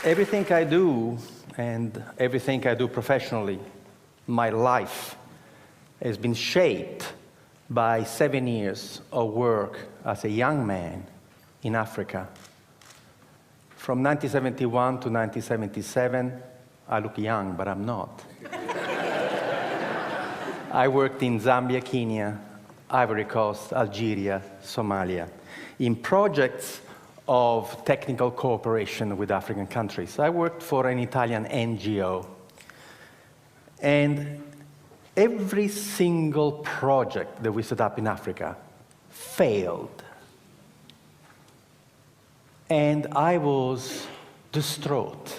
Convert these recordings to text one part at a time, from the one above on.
Everything I do, and everything I do professionally, my life, has been shaped by 7 years of work as a young man in Africa. From 1971 to 1977, I look young, but I'm not. I worked in Zambia, Kenya, Ivory Coast, Algeria, Somalia, in projects of technical cooperation with African countries. I worked for an Italian NGO. And every single project that we set up in Africa failed. And I was distraught.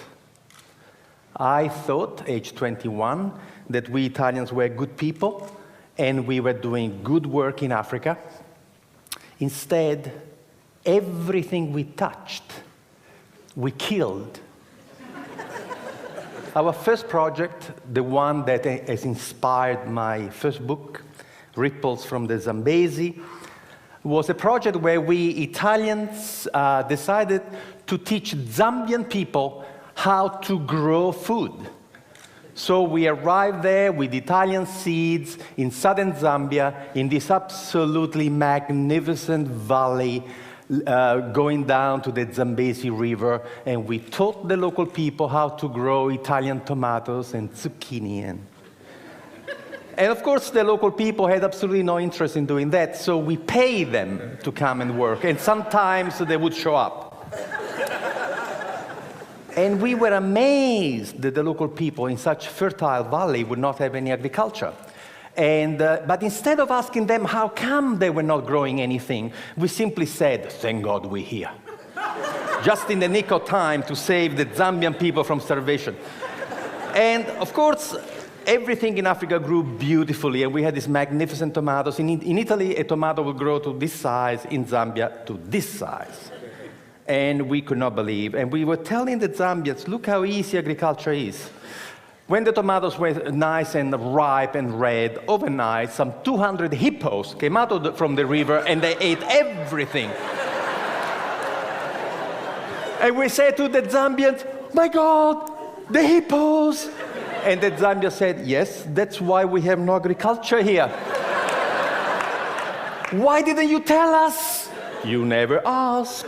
I thought, age 21, that we Italians were good people and we were doing good work in Africa. Instead, everything we touched, we killed. Our first project, the one that has inspired my first book, Ripples from the Zambezi, was a project where we Italians decided to teach Zambian people how to grow food. So we arrived there with Italian seeds in southern Zambia, in this absolutely magnificent valley, going down to the Zambezi River, and we taught the local people how to grow Italian tomatoes and zucchini. And of course, the local people had absolutely no interest in doing that, so we paid them to come and work, and sometimes they would show up. And we were amazed that the local people in such fertile valley would not have any agriculture. But instead of asking them how come they were not growing anything, we simply said, thank God we're here. Just in the nick of time to save the Zambian people from starvation. And of course, everything in Africa grew beautifully, and we had these magnificent tomatoes. In Italy, a tomato would grow to this size, in Zambia, to this size. And we could not believe. And we were telling the Zambians, look how easy agriculture is. When the tomatoes were nice and ripe and red, overnight, some 200 hippos came out from the river and they ate everything. And we said to the Zambians, my God, the hippos! And the Zambians said, yes, that's why we have no agriculture here. Why didn't you tell us? You never asked.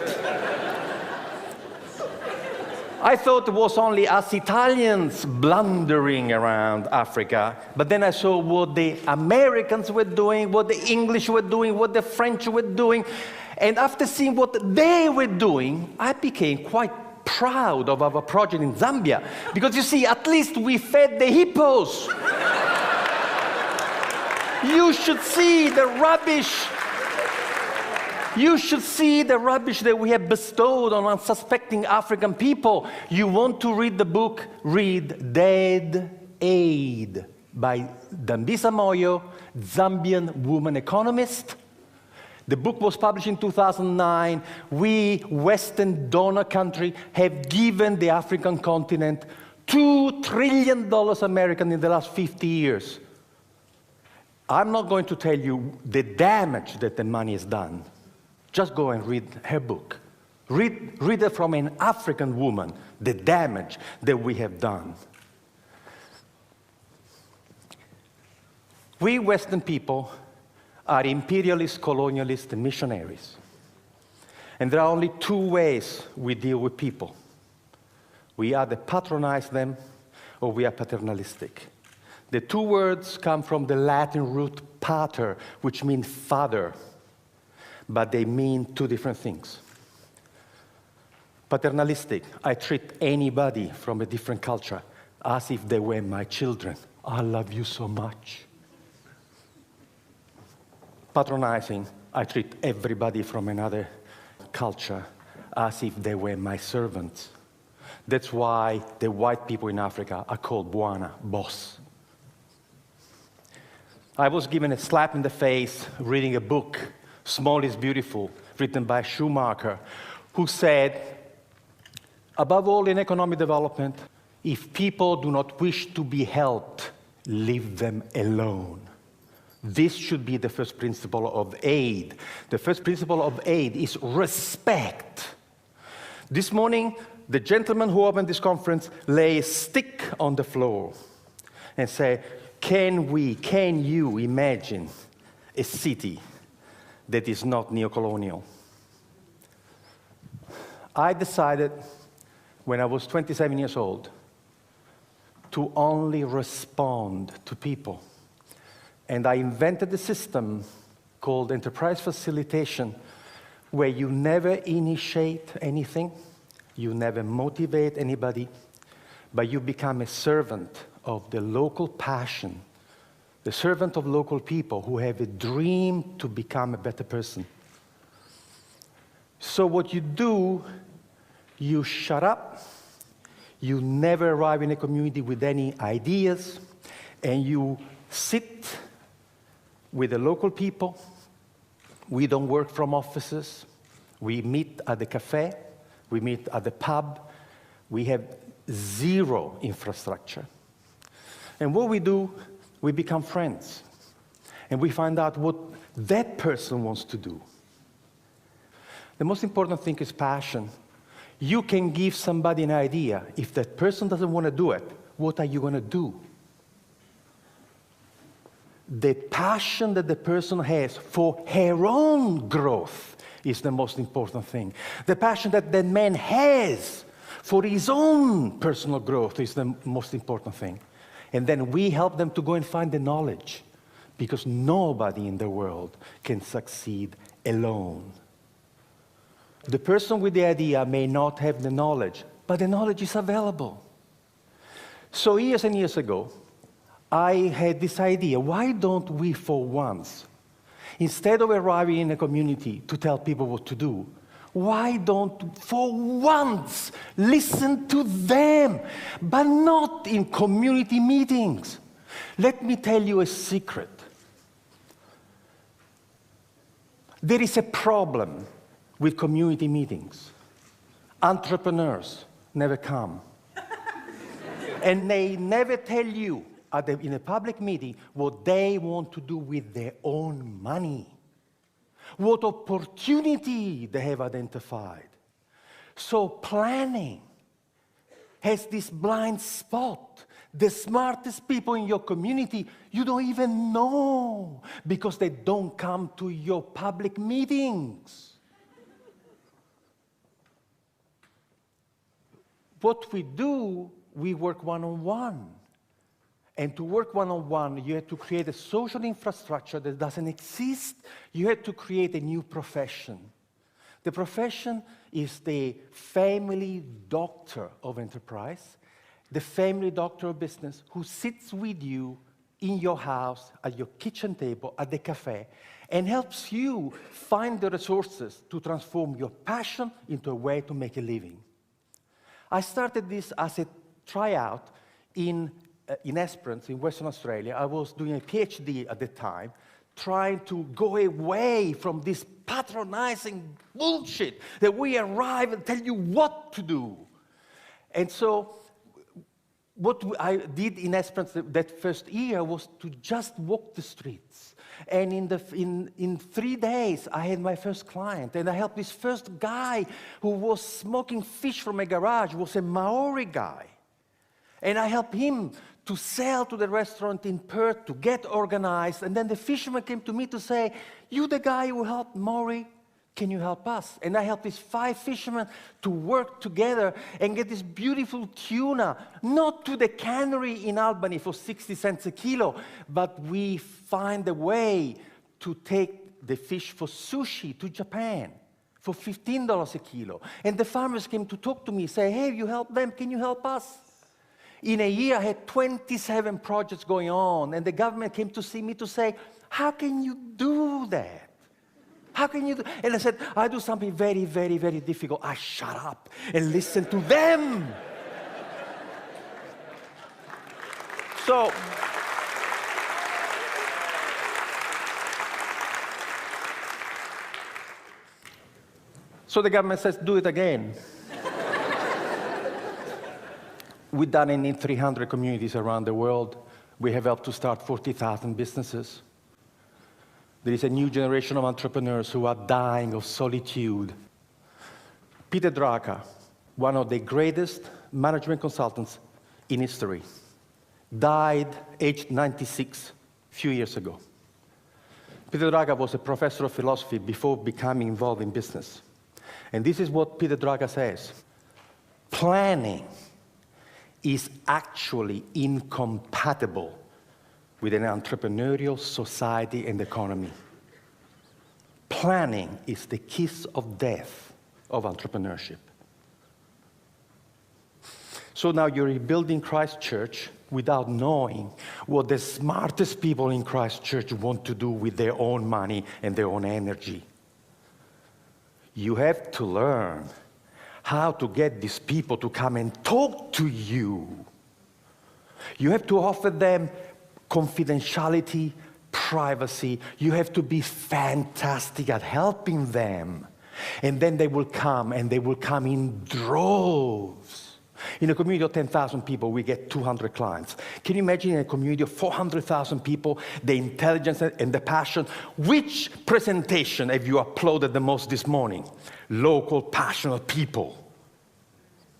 I thought it was only us Italians blundering around Africa, but then I saw what the Americans were doing, what the English were doing, what the French were doing, and after seeing what they were doing, I became quite proud of our project in Zambia, because you see, at least we fed the hippos. You should see the rubbish. You should see the rubbish that we have bestowed on unsuspecting African people. You want to read the book? Read Dead Aid by Dambisa Moyo, Zambian woman economist. The book was published in 2009. We, Western donor country, have given the African continent $2 trillion American in the last 50 years. I'm not going to tell you the damage that the money has done. Just go and read her book. Read it from an African woman, the damage that we have done. We Western people are imperialist, colonialist, and missionaries. And there are only two ways we deal with people. We either patronize them, or we are paternalistic. The two words come from the Latin root pater, which means father. But they mean two different things. Paternalistic, I treat anybody from a different culture as if they were my children. I love you so much. Patronizing, I treat everybody from another culture as if they were my servants. That's why the white people in Africa are called Bwana, boss. I was given a slap in the face reading a book, Small is Beautiful, written by Schumacher, who said, Above all, in economic development, if people do not wish to be helped, leave them alone. This should be the first principle of aid. The first principle of aid is respect. This morning, the gentleman who opened this conference lay a stick on the floor and said, can you imagine a city that is not neocolonial? I decided when I was 27 years old to only respond to people. And I invented a system called enterprise facilitation, where you never initiate anything, you never motivate anybody, but you become a servant of the local passion, the servant of local people who have a dream to become a better person. So what you do, you shut up, you never arrive in a community with any ideas, and you sit with the local people. We don't work from offices. We meet at the cafe. We meet at the pub. We have zero infrastructure. And what we do, we become friends. And we find out what that person wants to do. The most important thing is passion. You can give somebody an idea. If that person doesn't want to do it, what are you going to do? The passion that the person has for her own growth is the most important thing. The passion that the man has for his own personal growth is the most important thing. And then we help them to go and find the knowledge, because nobody in the world can succeed alone. The person with the idea may not have the knowledge, but the knowledge is available. So years and years ago, I had this idea, why don't we for once, instead of arriving in a community to tell people what to do, why don't for once listen to them, but not in community meetings? Let me tell you a secret. There is a problem with community meetings. Entrepreneurs never come. And they never tell you in a public meeting what they want to do with their own money, what opportunity they have identified. So planning has this blind spot. The smartest people in your community, you don't even know, because they don't come to your public meetings. What we do, we work one-on-one. And to work one-on-one, you have to create a social infrastructure that doesn't exist. You have to create a new profession. The profession is the family doctor of enterprise, the family doctor of business, who sits with you in your house, at your kitchen table, at the cafe, and helps you find the resources to transform your passion into a way to make a living. I started this as a tryout in Esperance, in Western Australia. I was doing a PhD at the time, trying to go away from this patronizing bullshit that we arrive and tell you what to do. And so what I did in Esperance that first year was to just walk the streets. And in 3 days, I had my first client. And I helped this first guy who was smoking fish from a garage, was a Maori guy. And I helped him to sell to the restaurant in Perth, to get organized. And then the fisherman came to me to say, you the guy who helped Maori, can you help us? And I helped these 5 fishermen to work together and get this beautiful tuna, not to the cannery in Albany for 60 cents a kilo, but we find a way to take the fish for sushi to Japan for $15 a kilo. And the farmers came to talk to me, say, hey, you help them, can you help us? In a year, I had 27 projects going on, and the government came to see me to say, how can you do that? How can you do? And I said, I do something very, very, very difficult. I shut up and listen to them. So the government says, do it again. We've done it in 300 communities around the world. We have helped to start 40,000 businesses. There is a new generation of entrepreneurs who are dying of solitude. Peter Drucker, one of the greatest management consultants in history, died aged 96 a few years ago. Peter Drucker was a professor of philosophy before becoming involved in business. And this is what Peter Drucker says. Planning is actually incompatible with an entrepreneurial society and economy. Planning is the kiss of death of entrepreneurship. So now you're rebuilding Christ Church without knowing what the smartest people in Christ Church want to do with their own money and their own energy. You have to learn how to get these people to come and talk to you. You have to offer them confidentiality, privacy. You have to be fantastic at helping them. And then they will come, and they will come in droves. In a community of 10,000 people, we get 200 clients. Can you imagine in a community of 400,000 people, the intelligence and the passion? Which presentation have you uploaded the most this morning? Local, passionate people.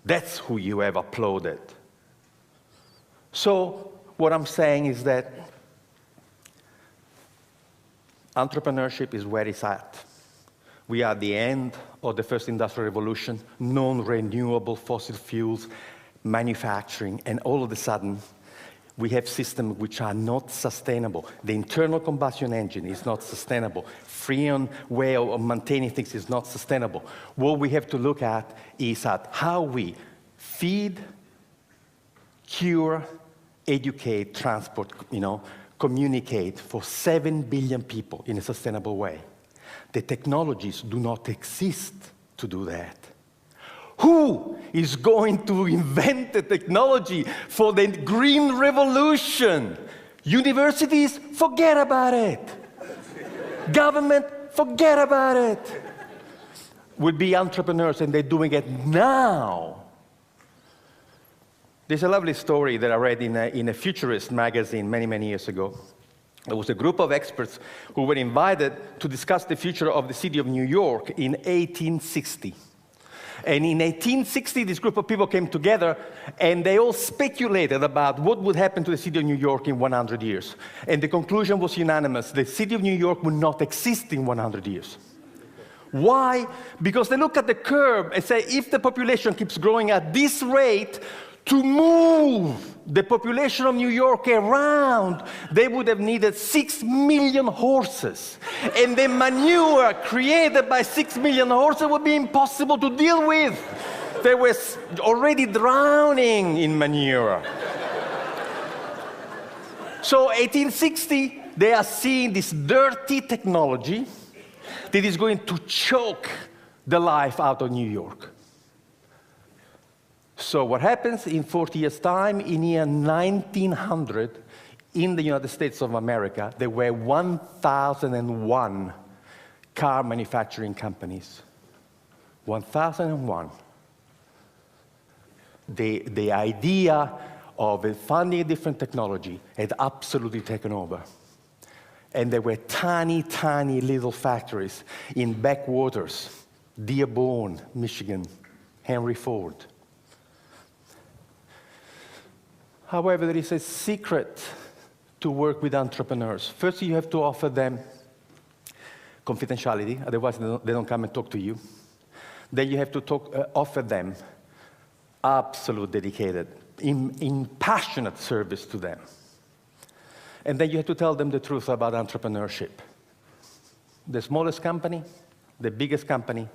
That's who you have uploaded. So what I'm saying is that entrepreneurship is where it's at. We are at the end of the first industrial revolution, non-renewable fossil fuels, manufacturing, and all of a sudden, we have systems which are not sustainable. The internal combustion engine is not sustainable. Freon way of maintaining things is not sustainable. What we have to look at is at how we feed, cure, educate, transport, communicate for 7 billion people in a sustainable way. The technologies do not exist to do that. Who is going to invent the technology for the green revolution? Universities, forget about it. Government, forget about it. Will be entrepreneurs, and they're doing it now. There's a lovely story that I read in a futurist magazine many, many years ago. There was a group of experts who were invited to discuss the future of the city of New York in 1860. And in 1860, this group of people came together, and they all speculated about what would happen to the city of New York in 100 years. And the conclusion was unanimous. The city of New York would not exist in 100 years. Why? Because they look at the curve and say, if the population keeps growing at this rate, to move the population of New York around, they would have needed 6 million horses. And the manure created by 6 million horses would be impossible to deal with. They were already drowning in manure. So 1860, they are seeing this dirty technology that is going to choke the life out of New York. So what happens in 40 years' time, in year 1900, in the United States of America, there were 1,001 car manufacturing companies. 1,001. The idea of funding a different technology had absolutely taken over. And there were tiny, tiny little factories in backwaters, Dearborn, Michigan, Henry Ford. However, there is a secret to work with entrepreneurs. First, you have to offer them confidentiality, otherwise they don't come and talk to you. Then you have to offer them absolute dedicated, passionate service to them. And then you have to tell them the truth about entrepreneurship. The smallest company, the biggest company,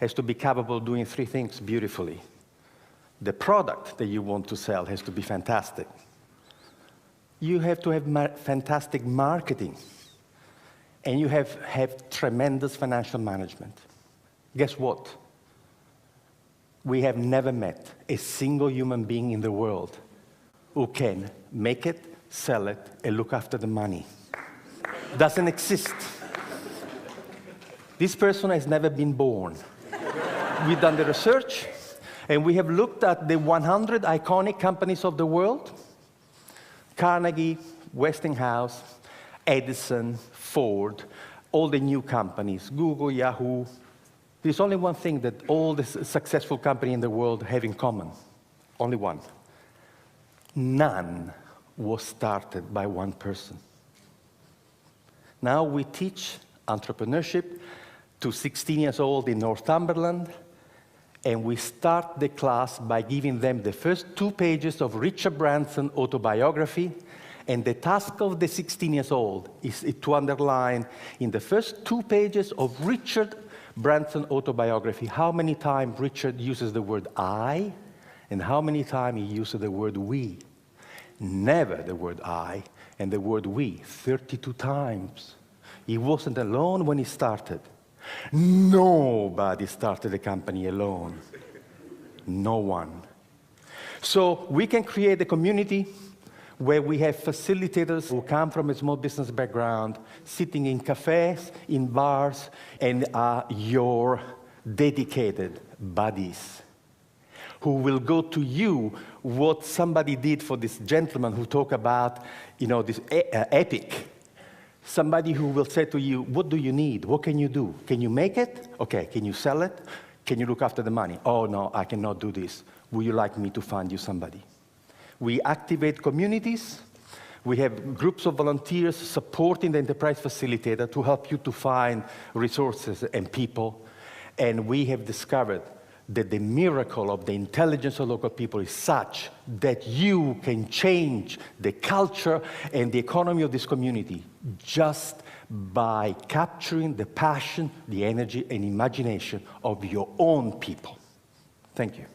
has to be capable of doing 3 things beautifully. The product that you want to sell has to be fantastic. You have to have fantastic marketing. And you have tremendous financial management. Guess what? We have never met a single human being in the world who can make it, sell it, and look after the money. Doesn't exist. This person has never been born. We've done the research. And we have looked at the 100 iconic companies of the world: Carnegie, Westinghouse, Edison, Ford, all the new companies, Google, Yahoo. There's only one thing that all the successful companies in the world have in common. Only one. None was started by one person. Now we teach entrepreneurship to 16 years old in Northumberland, and we start the class by giving them the first 2 pages of Richard Branson's autobiography. And the task of the 16 years old is to underline in the first 2 pages of Richard Branson's autobiography how many times Richard uses the word I and how many times he uses the word we. Never the word I and the word we, 32 times. He wasn't alone when he started. Nobody started a company alone. No one. So we can create a community where we have facilitators who come from a small business background, sitting in cafes, in bars, and are your dedicated buddies, who will go to you what somebody did for this gentleman who talked about, this epic. Somebody who will say to you, what do you need? What can you do? Can you make it? Okay, can you sell it? Can you look after the money? Oh, no, I cannot do this. Would you like me to find you somebody? We activate communities. We have groups of volunteers supporting the enterprise facilitator to help you to find resources and people. And we have discovered that the miracle of the intelligence of local people is such that you can change the culture and the economy of this community just by capturing the passion, the energy, and imagination of your own people. Thank you.